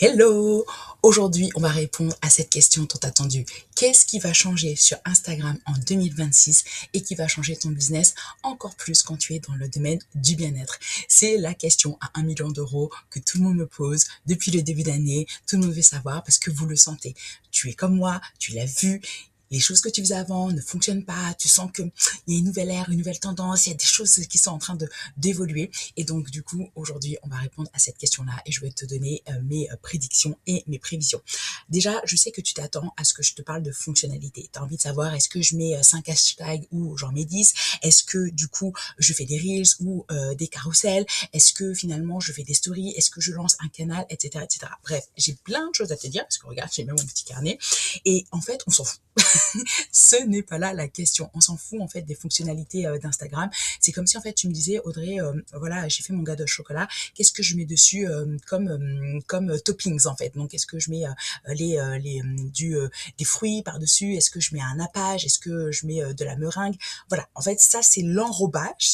Hello! Aujourd'hui, on va répondre à cette question tant attendue. Qu'est-ce qui va changer sur Instagram en 2026 et qui va changer ton business encore plus quand tu es dans le domaine du bien-être? C'est la question à 1 million d'euros que tout le monde me pose depuis le début d'année. Tout le monde veut savoir parce que vous le sentez. Tu es comme moi, tu l'as vu. Les choses que tu faisais avant ne fonctionnent pas, tu sens que il y a une nouvelle ère, une nouvelle tendance, il y a des choses qui sont en train d'évoluer. Et donc, du coup, aujourd'hui, on va répondre à cette question-là et je vais te donner mes prédictions et mes prévisions. Déjà, je sais que tu t'attends à ce que je te parle de fonctionnalité. Tu as envie de savoir, est-ce que je mets 5 hashtags ou j'en mets 10? Est-ce que, du coup, je fais des reels ou des carousels? Est-ce que, finalement, je fais des stories? Est-ce que je lance un canal, etc., etc. Bref, j'ai plein de choses à te dire parce que regarde, j'ai même mon petit carnet. Et en fait, on s'en fout. Ce n'est pas là la question. On s'en fout en fait des fonctionnalités d'Instagram. C'est comme si en fait tu me disais, Audrey, voilà, j'ai fait mon gâteau au chocolat. Qu'est-ce que je mets dessus comme toppings en fait? Donc est-ce que je mets des fruits par dessus? Est-ce que je mets un nappage? Est-ce que je mets de la meringue? Voilà. En fait, ça c'est l'enrobage,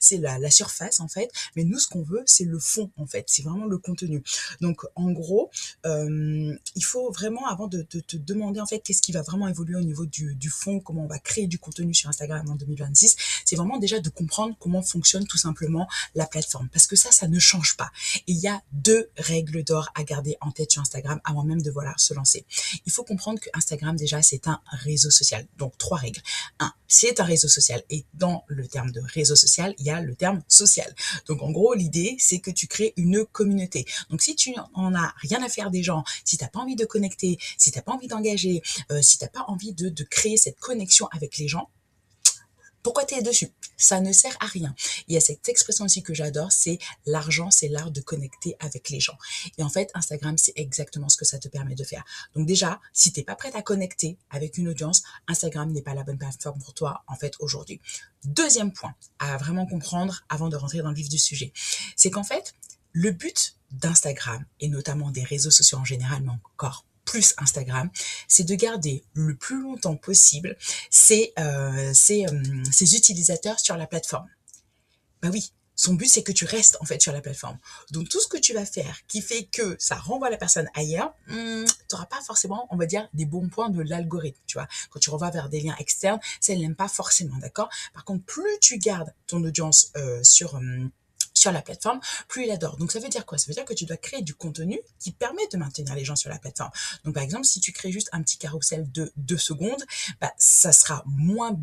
c'est la surface en fait. Mais nous, ce qu'on veut, c'est le fond en fait. C'est vraiment le contenu. Donc en gros, il faut vraiment avant de te demander en fait qu'est-ce qui va vraiment évoluer au niveau du fond, comment on va créer du contenu sur Instagram en 2026, c'est vraiment déjà de comprendre comment fonctionne tout simplement la plateforme. Parce que ça ne change pas. Et il y a 2 règles d'or à garder en tête sur Instagram avant même de vouloir se lancer. Il faut comprendre que Instagram déjà c'est un réseau social. Donc 3 règles. C'est un réseau social. Et dans le terme de réseau social, il y a le terme social. Donc en gros, l'idée c'est que tu crées une communauté. Donc si tu en as rien à faire des gens, si tu n'as pas envie de connecter, si tu n'as pas envie d'engager, si tu n'as pas envie de créer cette connexion avec les gens, pourquoi tu es dessus? Ça ne sert à rien. Il y a cette expression aussi que j'adore, c'est l'argent, c'est l'art de connecter avec les gens. Et en fait, Instagram, c'est exactement ce que ça te permet de faire. Donc déjà, si t'es pas prête à connecter avec une audience, Instagram n'est pas la bonne plateforme pour toi, en fait, aujourd'hui. Deuxième point à vraiment comprendre avant de rentrer dans le vif du sujet, c'est qu'en fait, le but d'Instagram, et notamment des réseaux sociaux en général, mais encore plus Instagram, c'est de garder le plus longtemps possible ses utilisateurs sur la plateforme. Bah oui, son but c'est que tu restes en fait sur la plateforme. Donc tout ce que tu vas faire qui fait que ça renvoie la personne ailleurs, tu n'auras pas forcément, on va dire, des bons points de l'algorithme, tu vois. Quand tu renvoies vers des liens externes, ça elle n'aime pas forcément, d'accord? Par contre, plus tu gardes ton audience sur la plateforme, plus il adore. Donc ça veut dire quoi? Ça veut dire que tu dois créer du contenu qui permet de maintenir les gens sur la plateforme. Donc par exemple, si tu crées juste un petit carrousel de 2 secondes, bah, ça sera moins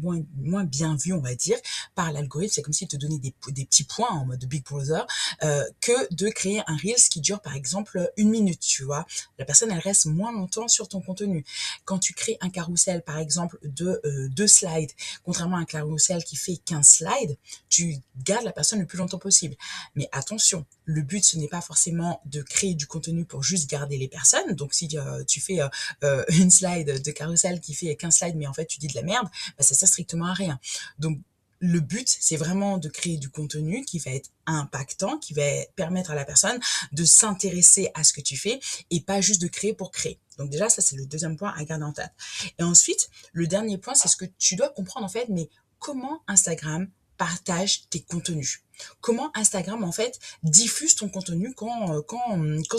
bien vu, on va dire, par l'algorithme. C'est comme s'il te donnait des petits points en mode Big Brother, que de créer un Reels qui dure par exemple 1 minute, tu vois. La personne, elle reste moins longtemps sur ton contenu. Quand tu crées un carrousel, par exemple, de 2 slides, contrairement à un carrousel qui fait 15 slides, tu gardes la personne le plus longtemps possible. Mais attention, le but, ce n'est pas forcément de créer du contenu pour juste garder les personnes. Donc, si tu fais une slide de carrousel qui fait 15 slides, mais en fait, tu dis de la merde, bah, ça sert strictement à rien. Donc, le but, c'est vraiment de créer du contenu qui va être impactant, qui va permettre à la personne de s'intéresser à ce que tu fais et pas juste de créer pour créer. Donc déjà, ça, c'est le deuxième point à garder en tête. Et ensuite, le dernier point, c'est ce que tu dois comprendre en fait, mais comment Instagram partage tes contenus. Comment Instagram en fait diffuse ton contenu quand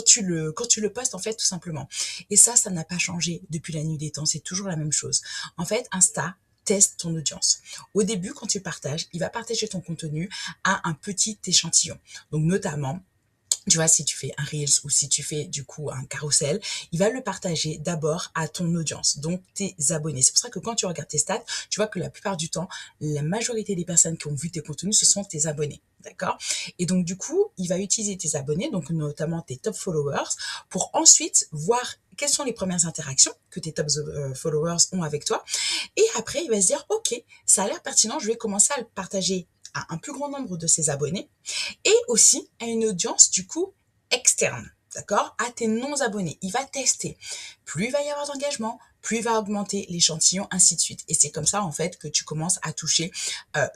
tu le postes en fait tout simplement. Et ça n'a pas changé depuis la nuit des temps, c'est toujours la même chose. En fait, Insta teste ton audience. Au début, quand tu partages, il va partager ton contenu à un petit échantillon. Donc notamment, tu vois, si tu fais un Reels ou si tu fais du coup un carrousel, il va le partager d'abord à ton audience, donc tes abonnés. C'est pour ça que quand tu regardes tes stats, tu vois que la plupart du temps, la majorité des personnes qui ont vu tes contenus, ce sont tes abonnés. D'accord? Et donc, du coup, il va utiliser tes abonnés, donc notamment tes top followers, pour ensuite voir quelles sont les premières interactions que tes top followers ont avec toi. Et après, il va se dire, OK, ça a l'air pertinent, je vais commencer à le partager à un plus grand nombre de ses abonnés et aussi à une audience du coup externe, d'accord, à tes non-abonnés. Il va tester. Plus il va y avoir d'engagement, plus il va augmenter l'échantillon, ainsi de suite. Et c'est comme ça en fait que tu commences à toucher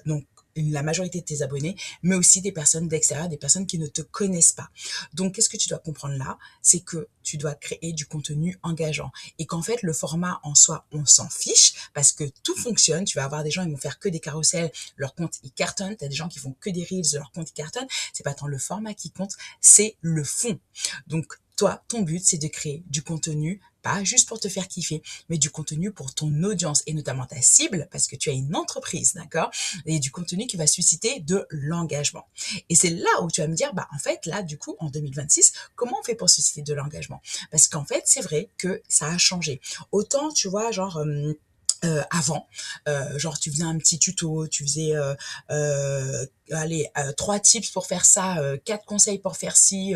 donc la majorité de tes abonnés, mais aussi des personnes d'extérieur, des personnes qui ne te connaissent pas. Donc, qu'est-ce que tu dois comprendre là? C'est que tu dois créer du contenu engageant et qu'en fait, le format en soi, on s'en fiche parce que tout fonctionne. Tu vas avoir des gens, ils vont faire que des carousels, leur compte, ils cartonnent. Tu as des gens qui font que des reels, leur compte, ils cartonnent. C'est pas tant le format qui compte, c'est le fond. Donc, Toi, ton but, c'est de créer du contenu, pas juste pour te faire kiffer, mais du contenu pour ton audience et notamment ta cible, parce que tu as une entreprise, d'accord? Et du contenu qui va susciter de l'engagement. Et c'est là où tu vas me dire, bah, en fait, là, du coup, en 2026, comment on fait pour susciter de l'engagement? Parce qu'en fait, c'est vrai que ça a changé. Autant, tu vois, genre, avant, genre tu faisais un petit tuto, tu faisais allez 3 tips pour faire ça, 4 conseils pour faire ci,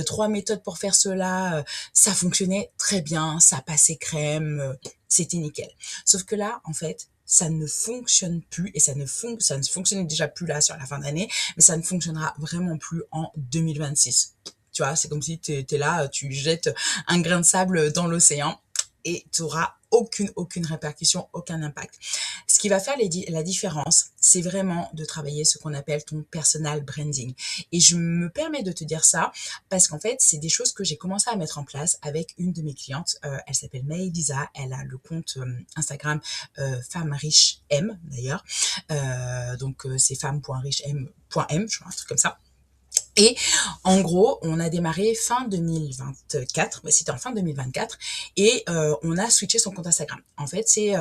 3 méthodes pour faire cela, ça fonctionnait très bien, ça passait crème, c'était nickel. Sauf que là, en fait, ça ne fonctionne plus et ça ne fonctionnait déjà plus là sur la fin d'année, mais ça ne fonctionnera vraiment plus en 2026. Tu vois, c'est comme si tu es là, tu jettes un grain de sable dans l'océan et tu auras aucune répercussion, aucun impact. Ce qui va faire la différence, c'est vraiment de travailler ce qu'on appelle ton personal branding. Et je me permets de te dire ça parce qu'en fait, c'est des choses que j'ai commencé à mettre en place avec une de mes clientes. Elle s'appelle Maëlisa, elle a le compte Instagram Femme Riche M d'ailleurs. Donc c'est femme.richem.m, je crois, un truc comme ça. Et en gros, on a démarré fin 2024, c'était en fin 2024, et on a switché son compte Instagram. En fait, c'est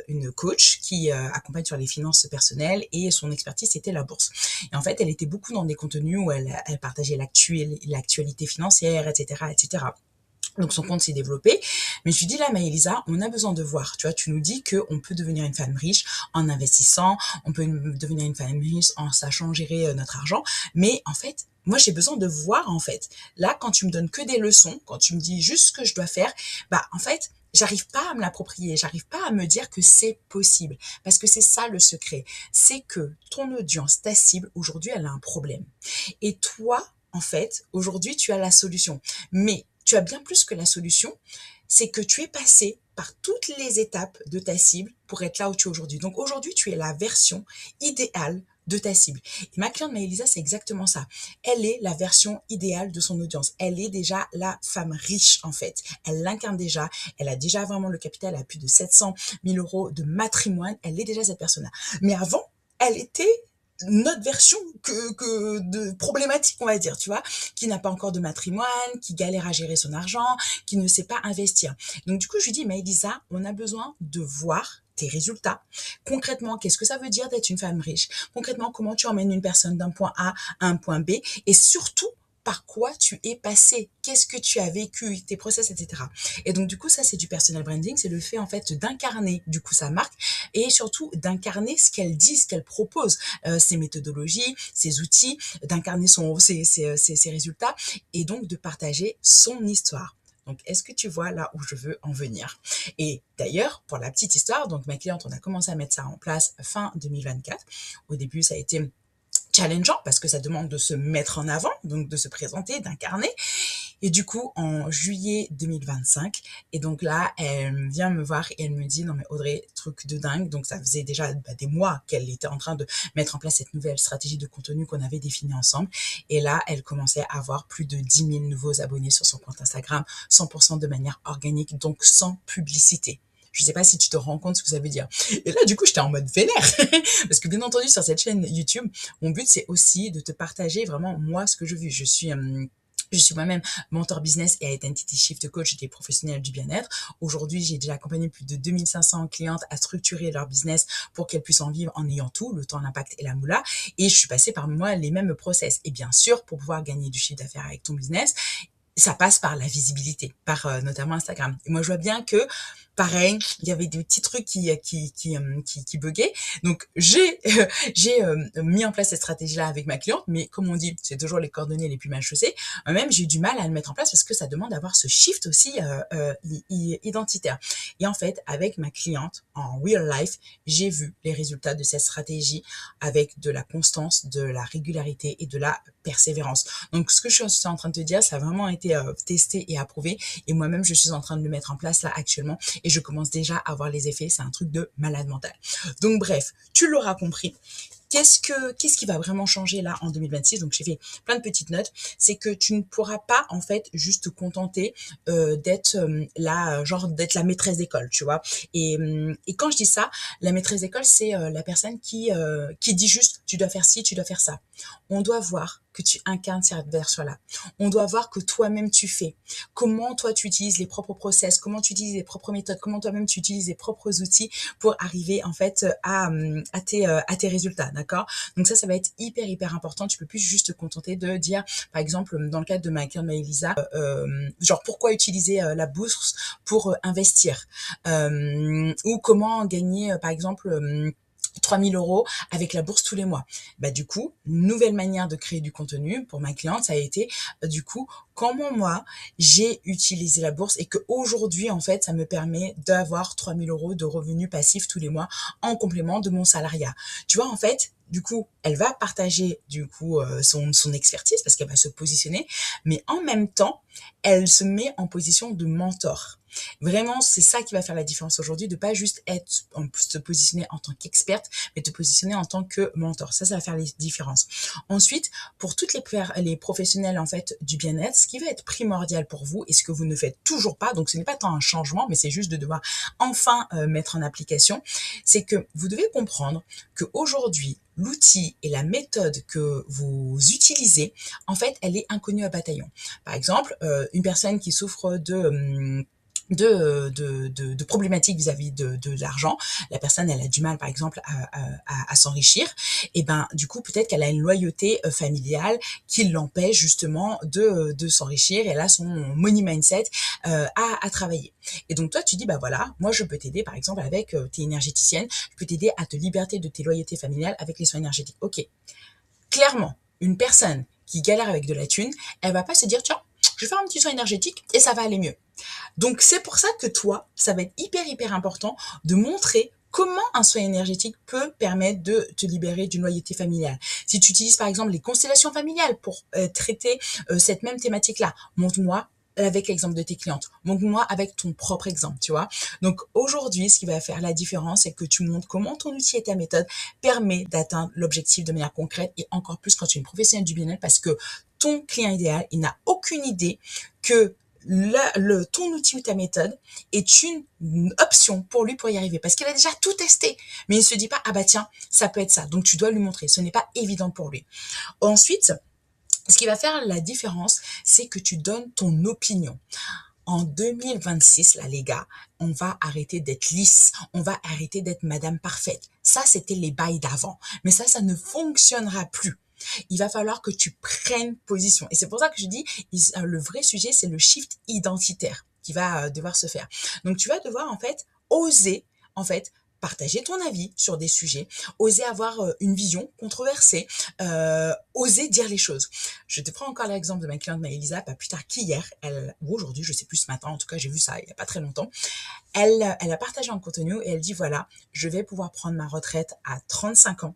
une coach qui accompagne sur les finances personnelles et son expertise, c'était la bourse. Et en fait, elle était beaucoup dans des contenus où elle partageait l'actualité financière, etc., etc. Donc son compte s'est développé. Mais je lui dis là, Maëlisa, on a besoin de voir. Tu vois, tu nous dis qu'on peut devenir une femme riche en investissant, on peut devenir une femme riche en sachant gérer notre argent. Mais en fait, moi j'ai besoin de voir en fait. Là, quand tu me donnes que des leçons, quand tu me dis juste ce que je dois faire, bah en fait, j'arrive pas à me l'approprier, j'arrive pas à me dire que c'est possible. Parce que c'est ça le secret. C'est que ton audience, ta cible, aujourd'hui, elle a un problème. Et toi, en fait, aujourd'hui, tu as la solution. Mais tu as bien plus que la solution, c'est que tu es passé par toutes les étapes de ta cible pour être là où tu es aujourd'hui. Donc aujourd'hui, tu es la version idéale de ta cible. Et ma cliente Maëlisa, c'est exactement ça. Elle est la version idéale de son audience. Elle est déjà la femme riche, en fait. Elle l'incarne déjà. Elle a déjà vraiment le capital à plus de 700 000 euros de matrimoine. Elle est déjà cette personne-là. Mais avant, elle était notre version de problématique, on va dire, tu vois, qui n'a pas encore de matrimoine, qui galère à gérer son argent, qui ne sait pas investir. Donc du coup, je lui dis, mais Elisa, on a besoin de voir tes résultats. Concrètement, qu'est-ce que ça veut dire d'être une femme riche? Concrètement, comment tu emmènes une personne d'un point A à un point B? Et surtout, par quoi tu es passé, qu'est-ce que tu as vécu, tes process, etc. Et donc du coup, ça c'est du personal branding, c'est le fait en fait d'incarner du coup sa marque et surtout d'incarner ce qu'elle dit, ce qu'elle propose, ses méthodologies, ses outils, d'incarner ses résultats et donc de partager son histoire. Donc, est-ce que tu vois là où je veux en venir? Et d'ailleurs, pour la petite histoire, donc ma cliente, on a commencé à mettre ça en place fin 2024. Au début, ça a été challengeant parce que ça demande de se mettre en avant, donc de se présenter, d'incarner. Et du coup, en juillet 2025, et donc là, elle vient me voir et elle me dit, non mais Audrey, truc de dingue. Donc ça faisait déjà des mois qu'elle était en train de mettre en place cette nouvelle stratégie de contenu qu'on avait définie ensemble. Et là, elle commençait à avoir plus de 10 000 nouveaux abonnés sur son compte Instagram, 100% de manière organique, donc sans publicité. Je sais pas si tu te rends compte ce que ça veut dire. Et là, du coup, j'étais en mode vénère. Parce que bien entendu, sur cette chaîne YouTube, mon but, c'est aussi de te partager vraiment moi ce que je vis. Je suis moi-même mentor business et identity shift coach des professionnels du bien-être. Aujourd'hui, j'ai déjà accompagné plus de 2500 clientes à structurer leur business pour qu'elles puissent en vivre en ayant tout, le temps, l'impact et la moula. Et je suis passée par moi les mêmes process. Et bien sûr, pour pouvoir gagner du chiffre d'affaires avec ton business, ça passe par la visibilité, par notamment Instagram. Et moi, je vois bien que, pareil, il y avait des petits trucs qui buggaient. Donc, j'ai mis en place cette stratégie-là avec ma cliente, mais comme on dit, c'est toujours les cordonniers les plus mal chaussés. Moi-même, j'ai eu du mal à le mettre en place parce que ça demande d'avoir ce shift aussi identitaire. Et en fait, avec ma cliente, en real life, j'ai vu les résultats de cette stratégie avec de la constance, de la régularité et de la persévérance. Donc, ce que je suis en train de te dire, ça a vraiment été testé et approuvé. Et moi-même, je suis en train de le mettre en place là actuellement. Et je commence déjà à voir les effets. C'est un truc de malade mental. Donc, bref, tu l'auras compris. Qu'est-ce qui va vraiment changer là en 2026? Donc j'ai fait plein de petites notes. C'est que tu ne pourras pas en fait juste te contenter d'être d'être la maîtresse d'école, tu vois. Et quand je dis ça, la maîtresse d'école, c'est la personne qui dit juste tu dois faire ci, tu dois faire ça. On doit voir que tu incarnes cette version-là. On doit voir que toi-même tu fais. Comment toi tu utilises les propres process, comment tu utilises les propres méthodes, comment toi-même tu utilises les propres outils pour arriver en fait à tes résultats, d'accord? Donc ça va être hyper important. Tu peux plus juste te contenter de dire, par exemple, dans le cadre de ma cliente Maëlisa, genre pourquoi utiliser la bourse pour investir, ou comment gagner, par exemple, 3 000 € avec la bourse tous les mois. Bah, du coup, nouvelle manière de créer du contenu pour ma cliente, ça a été, du coup, comment moi, j'ai utilisé la bourse et que aujourd'hui en fait, ça me permet d'avoir 3 000 € de revenus passifs tous les mois en complément de mon salariat. Tu vois, en fait, du coup, elle va partager, du coup, son expertise parce qu'elle va se positionner, mais en même temps, elle se met en position de mentor. Vraiment, c'est ça qui va faire la différence aujourd'hui, de pas juste se positionner en tant qu'experte, mais te positionner en tant que mentor. Ça va faire les différences. Ensuite, pour toutes les professionnels en fait du bien-être, ce qui va être primordial pour vous et ce que vous ne faites toujours pas, donc ce n'est pas tant un changement, mais c'est juste de devoir enfin mettre en application, c'est que vous devez comprendre qu'aujourd'hui, l'outil et la méthode que vous utilisez, en fait, elle est inconnue à bataillon. Par exemple, une personne qui souffre de problématiques vis-à-vis de l'argent, la personne elle a du mal par exemple à s'enrichir, et ben du coup peut-être qu'elle a une loyauté familiale qui l'empêche justement de s'enrichir, et elle a son money mindset à travailler. Et donc toi tu dis bah voilà, moi je peux t'aider par exemple avec t'es énergéticienne, je peux t'aider à te libérer de tes loyautés familiales avec les soins énergétiques. Ok, clairement une personne qui galère avec de la thune, elle va pas se dire tiens, je vais faire un petit soin énergétique et ça va aller mieux. Donc c'est pour ça que toi, ça va être hyper important de montrer comment un soin énergétique peut permettre de te libérer d'une loyauté familiale. Si tu utilises par exemple les constellations familiales pour traiter cette même thématique-là, montre-moi avec l'exemple de tes clientes. Montre-moi avec ton propre exemple, tu vois. Donc aujourd'hui, ce qui va faire la différence, c'est que tu montres comment ton outil et ta méthode permet d'atteindre l'objectif de manière concrète, et encore plus quand tu es une professionnelle du bien-être, parce que ton client idéal, il n'a aucune idée que ton outil ou ta méthode est une option pour lui pour y arriver, parce qu'il a déjà tout testé, mais il ne se dit pas ah bah tiens ça peut être ça, donc tu dois lui montrer, ce n'est pas évident pour lui. Ensuite, ce qui va faire la différence, c'est que tu donnes ton opinion. En 2026, là, les gars, on va arrêter d'être lisse. On va arrêter d'être madame parfaite. Ça, c'était les bails d'avant. Mais ça ne fonctionnera plus. Il va falloir que tu prennes position. Et c'est pour ça que je dis, le vrai sujet, c'est le shift identitaire qui va devoir se faire. Donc, tu vas devoir, en fait, oser, en fait, partager ton avis sur des sujets, oser avoir une vision controversée, oser dire les choses. Je te prends encore l'exemple de ma cliente Maëlisa, pas plus tard qu'hier, ou aujourd'hui, je sais plus, ce matin, en tout cas, j'ai vu ça il y a pas très longtemps. Elle a partagé un contenu et elle dit voilà, je vais pouvoir prendre ma retraite à 35 ans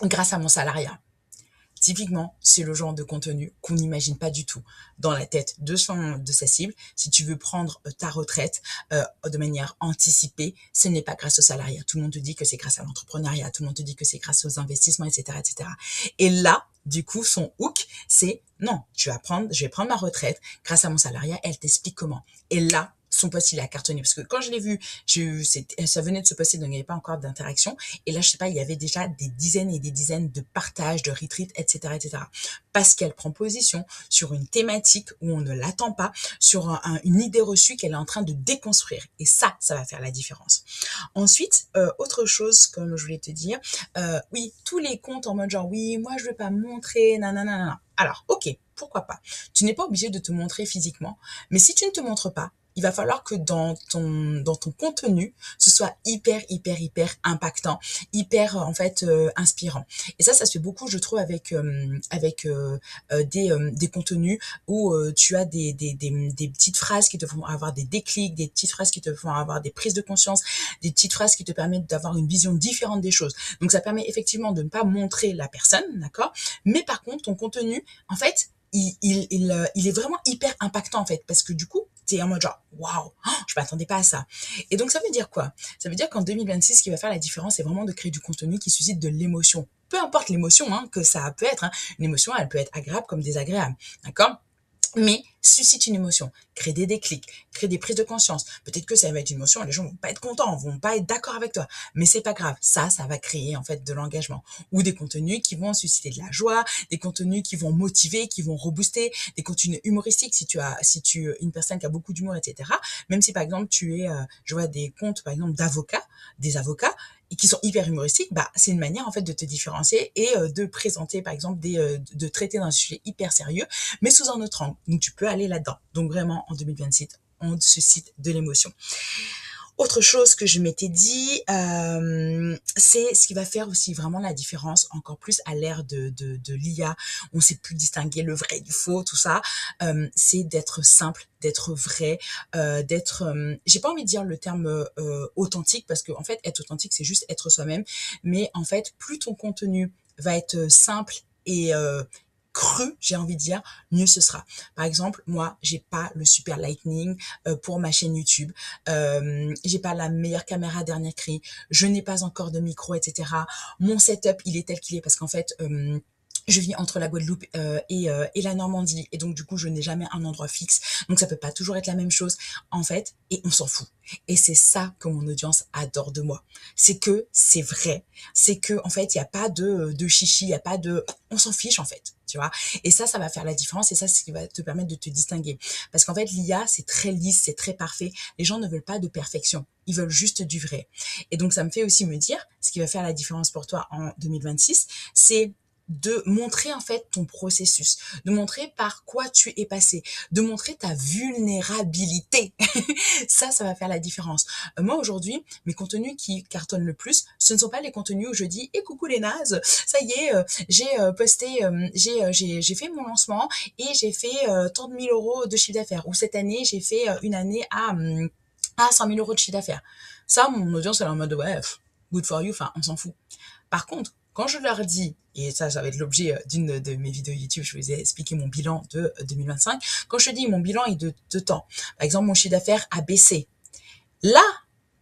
grâce à mon salariat. Typiquement, c'est le genre de contenu qu'on n'imagine pas du tout dans la tête de sa cible. Si tu veux prendre ta retraite de manière anticipée, ce n'est pas grâce au salariat. Tout le monde te dit que c'est grâce à l'entrepreneuriat, tout le monde te dit que c'est grâce aux investissements, etc., etc. Et là, du coup, son hook, c'est non, je vais prendre ma retraite grâce à mon salariat. Elle t'explique comment. Et là, son post il a cartonné, parce que quand je l'ai vu, ça venait de se poster, donc il n'y avait pas encore d'interaction, et là je sais pas, il y avait déjà des dizaines et des dizaines de partages, de retweets, etc., parce qu'elle prend position sur une thématique où on ne l'attend pas, sur une idée reçue qu'elle est en train de déconstruire, et ça va faire la différence. Ensuite, autre chose comme je voulais te dire, oui, tous les comptes en mode genre oui, moi je veux pas me montrer, nanana. Alors ok, pourquoi pas, tu n'es pas obligé de te montrer physiquement, mais si tu ne te montres pas, il va falloir que dans ton contenu, ce soit hyper impactant, hyper en fait inspirant. Et ça se fait beaucoup, je trouve, avec des contenus où tu as des petites phrases qui te font avoir des déclics, des petites phrases qui te font avoir des prises de conscience, des petites phrases qui te permettent d'avoir une vision différente des choses. Donc ça permet effectivement de ne pas montrer la personne, d'accord? Mais par contre, ton contenu, en fait, il est vraiment hyper impactant en fait, parce que du coup, t'es en mode genre, waouh, je m'attendais pas à ça. Et donc, ça veut dire quoi? Ça veut dire qu'en 2026, ce qui va faire la différence, c'est vraiment de créer du contenu qui suscite de l'émotion. Peu importe l'émotion que ça peut être, hein. Une émotion, elle peut être agréable comme désagréable, d'accord? mais suscite une émotion, crée des déclics, crée des prises de conscience. Peut-être que ça va être une émotion, les gens vont pas être contents, vont pas être d'accord avec toi, mais c'est pas grave. Ça va créer en fait de l'engagement ou des contenus qui vont susciter de la joie, des contenus qui vont motiver, qui vont rebooster, des contenus humoristiques si tu es une personne qui a beaucoup d'humour, etc. Même si par exemple tu es, je vois des comptes par exemple d'avocats, des avocats et qui sont hyper humoristiques, bah c'est une manière en fait de te différencier et de présenter par exemple de traiter d'un sujet hyper sérieux mais sous un autre angle. Donc tu peux aller là-dedans. Donc vraiment, en 2026, on suscite de l'émotion. Autre chose que je m'étais dit, c'est ce qui va faire aussi vraiment la différence, encore plus à l'ère de l'IA, on sait plus distinguer le vrai du faux, tout ça, c'est d'être simple, d'être vrai, d'être, j'ai pas envie de dire le terme authentique, parce qu'en fait, être authentique, c'est juste être soi-même, mais en fait, plus ton contenu va être simple et cru, j'ai envie de dire, mieux ce sera. Par exemple, moi, j'ai pas le super lightning pour ma chaîne YouTube. J'ai pas la meilleure caméra dernier cri. Je n'ai pas encore de micro, etc. Mon setup, il est tel qu'il est parce qu'en fait, je vis entre la Guadeloupe et la Normandie et donc du coup je n'ai jamais un endroit fixe donc ça peut pas toujours être la même chose en fait et on s'en fout et c'est ça que mon audience adore de moi, c'est que c'est vrai, c'est que en fait il y a pas de chichi, il y a pas de on s'en fiche en fait, tu vois, et ça va faire la différence et ça c'est ce qui va te permettre de te distinguer parce qu'en fait l'IA c'est très lisse, c'est très parfait, les gens ne veulent pas de perfection, ils veulent juste du vrai et donc ça me fait aussi me dire ce qui va faire la différence pour toi en 2026 c'est de montrer en fait ton processus, de montrer par quoi tu es passé, de montrer ta vulnérabilité. Ça va faire la différence. Moi aujourd'hui, mes contenus qui cartonnent le plus, ce ne sont pas les contenus où je dis "Eh coucou les nazes, ça y est, j'ai posté, j'ai fait mon lancement et j'ai fait tant de mille euros de chiffre d'affaires." Ou cette année, j'ai fait une année à 100 000 euros de chiffre d'affaires. Ça, mon audience, elle est en mode ouais, good for you, enfin, on s'en fout. Par contre, quand je leur dis, et ça va être l'objet d'une de mes vidéos YouTube, je vous ai expliqué mon bilan de 2025, quand je dis mon bilan est de temps, par exemple mon chiffre d'affaires a baissé, là,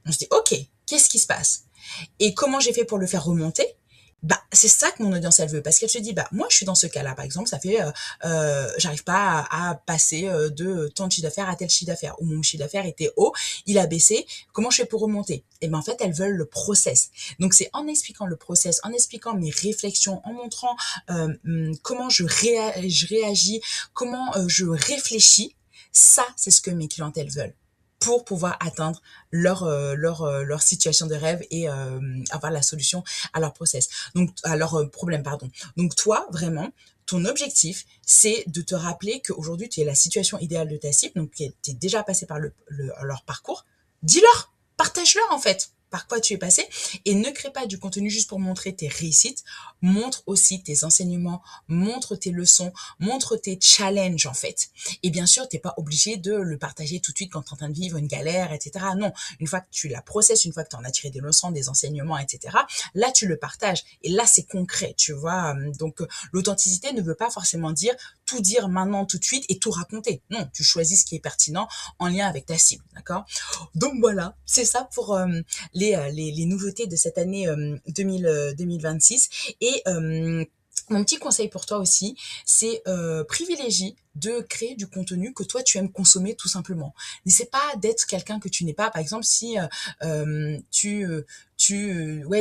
on se dit ok, qu'est-ce qui se passe? Et comment j'ai fait pour le faire remonter? Bah, c'est ça que mon audience elle veut parce qu'elle se dit bah moi je suis dans ce cas-là par exemple ça fait j'arrive pas à passer de tant de chiffre d'affaires à tel chiffre d'affaires ou mon chiffre d'affaires était haut il a baissé comment je fais pour remonter et ben en fait elles veulent le process donc c'est en expliquant le process en expliquant mes réflexions en montrant comment je réagis comment je réfléchis ça c'est ce que mes clientèles veulent pour pouvoir atteindre leur situation de rêve et avoir la solution à leur process, donc à leur problème, pardon. Donc toi, vraiment, ton objectif, c'est de te rappeler qu'aujourd'hui, tu es la situation idéale de ta cible, donc tu es déjà passé par leur parcours. Dis-leur, partage-leur en fait par quoi tu es passé et ne crée pas du contenu juste pour montrer tes réussites, montre aussi tes enseignements, montre tes leçons, montre tes challenges en fait. Et bien sûr, t'es pas obligé de le partager tout de suite quand tu es en train de vivre une galère, etc. Non, une fois que tu la processes, une fois que tu en as tiré des leçons, des enseignements, etc., là, tu le partages. Et là, c'est concret, tu vois. Donc, l'authenticité ne veut pas forcément tout dire maintenant, tout de suite et tout raconter. Non, tu choisis ce qui est pertinent en lien avec ta cible, d'accord? Donc voilà, c'est ça pour les nouveautés de cette année 2026. Et mon petit conseil pour toi aussi, c'est privilégie de créer du contenu que toi tu aimes consommer tout simplement. N'essaie pas d'être quelqu'un que tu n'es pas. Par exemple, si ouais,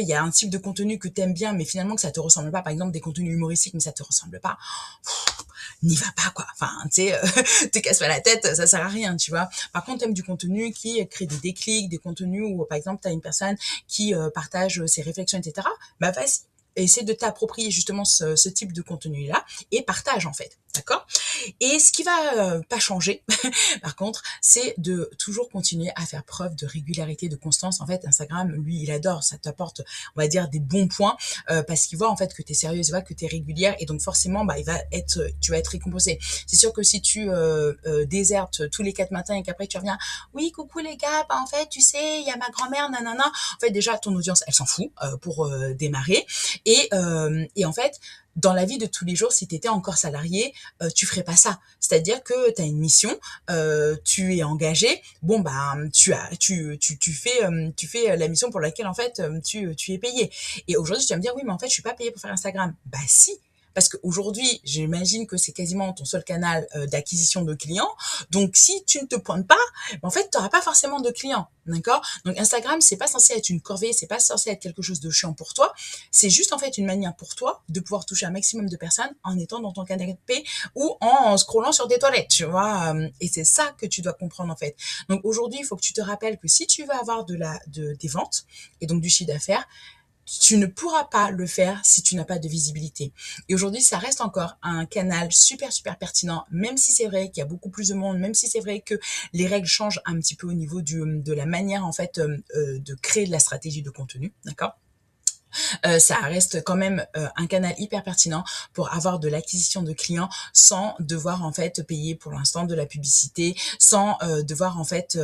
il y a un type de contenu que tu aimes bien, mais finalement que ça te ressemble pas. Par exemple, des contenus humoristiques, mais ça te ressemble pas. N'y va pas quoi. Enfin, tu sais, te casse pas la tête, ça sert à rien, tu vois. Par contre, t'aimes du contenu qui crée des déclics, des contenus où, par exemple, t'as une personne qui partage ses réflexions, etc. Bah vas-y, essaie de t'approprier justement ce type de contenu-là et partage en fait, d'accord? Et ce qui va pas changer, par contre, c'est de toujours continuer à faire preuve de régularité, de constance. En fait, Instagram, lui, il adore, ça t'apporte, on va dire, des bons points parce qu'il voit en fait que tu es sérieuse, il voit que tu es régulière et donc forcément, bah, tu vas être récompensé. C'est sûr que si tu désertes tous les 4 matins et qu'après tu reviens, oui, coucou les gars, bah, en fait, tu sais, il y a ma grand-mère, nanana. En fait, déjà, ton audience, elle s'en fout pour démarrer. Et en fait, dans la vie de tous les jours, si tu étais encore salarié, tu ferais pas ça. C'est-à-dire que tu as une mission, tu es engagé, bon bah tu fais la mission pour laquelle en fait tu es payé. Et aujourd'hui tu vas me dire oui mais en fait je suis pas payé pour faire Instagram. Bah si, parce qu'aujourd'hui, j'imagine que c'est quasiment ton seul canal d'acquisition de clients. Donc, si tu ne te pointes pas, en fait, tu n'auras pas forcément de clients, d'accord? Donc, Instagram, c'est pas censé être une corvée, c'est pas censé être quelque chose de chiant pour toi. C'est juste en fait une manière pour toi de pouvoir toucher un maximum de personnes en étant dans ton canapé ou en scrollant sur des toilettes, tu vois. Et c'est ça que tu dois comprendre en fait. Donc aujourd'hui, il faut que tu te rappelles que si tu veux avoir des ventes et donc du chiffre d'affaires, tu ne pourras pas le faire si tu n'as pas de visibilité. Et aujourd'hui, ça reste encore un canal super, super pertinent, même si c'est vrai qu'il y a beaucoup plus de monde, même si c'est vrai que les règles changent un petit peu au niveau de la manière, en fait, de créer de la stratégie de contenu, d'accord? Ça reste quand même un canal hyper pertinent pour avoir de l'acquisition de clients sans devoir en fait payer pour l'instant de la publicité, sans devoir en fait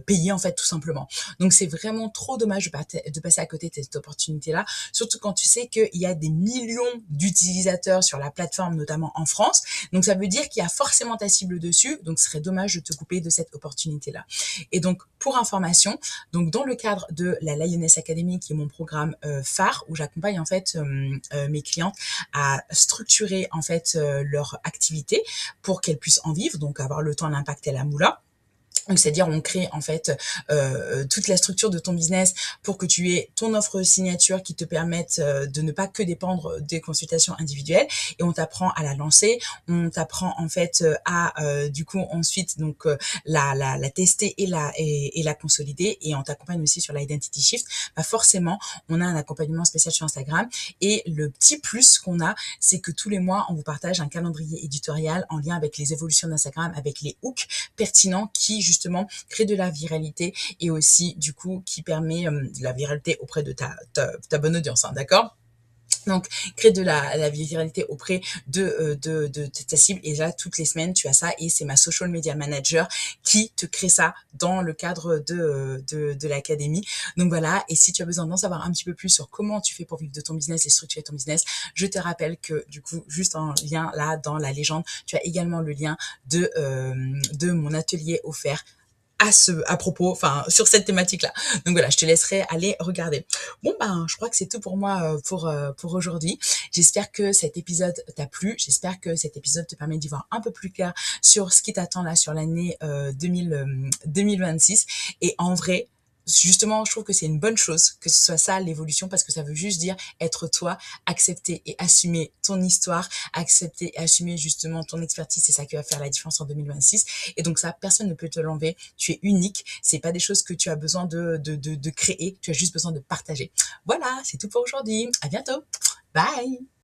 payer en fait tout simplement. Donc c'est vraiment trop dommage de passer à côté de cette opportunité-là, surtout quand tu sais qu'il y a des millions d'utilisateurs sur la plateforme, notamment en France. Donc ça veut dire qu'il y a forcément ta cible dessus, donc ce serait dommage de te couper de cette opportunité-là. Et donc pour information, donc dans le cadre de la Lioness Academy, qui est mon programme phare où j'accompagne en fait mes clientes à structurer en fait leur activité pour qu'elles puissent en vivre, donc avoir le temps, l'impact et la moula. Donc, c'est-à-dire, on crée en fait toute la structure de ton business pour que tu aies ton offre signature qui te permette de ne pas que dépendre des consultations individuelles. Et on t'apprend à la lancer, on t'apprend en fait à du coup ensuite donc la tester et la consolider. Et on t'accompagne aussi sur l'identity shift. Bah forcément, on a un accompagnement spécial sur Instagram. Et le petit plus qu'on a, c'est que tous les mois, on vous partage un calendrier éditorial en lien avec les évolutions d'Instagram, avec les hooks pertinents qui justement crée de la viralité et aussi du coup qui permet de la viralité auprès de ta bonne audience, hein, d'accord? Donc, crée de la viralité auprès de ta cible. Et là, toutes les semaines, tu as ça. Et c'est ma social media manager qui te crée ça dans le cadre de l'académie. Donc voilà. Et si tu as besoin d'en savoir un petit peu plus sur comment tu fais pour vivre de ton business et structurer ton business, je te rappelle que du coup, juste en lien là, dans la légende, tu as également le lien de mon atelier offert à propos, enfin, sur cette thématique-là. Donc voilà, je te laisserai aller regarder. Bon, ben, je crois que c'est tout pour moi pour aujourd'hui. J'espère que cet épisode t'a plu. J'espère que cet épisode te permet d'y voir un peu plus clair sur ce qui t'attend là sur l'année 2026. Et en vrai, justement, je trouve que c'est une bonne chose que ce soit ça l'évolution parce que ça veut juste dire être toi, accepter et assumer ton histoire, accepter et assumer justement ton expertise. C'est ça qui va faire la différence en 2026. Et donc ça, personne ne peut te l'enlever. Tu es unique. C'est pas des choses que tu as besoin de créer. Tu as juste besoin de partager. Voilà, c'est tout pour aujourd'hui. À bientôt. Bye.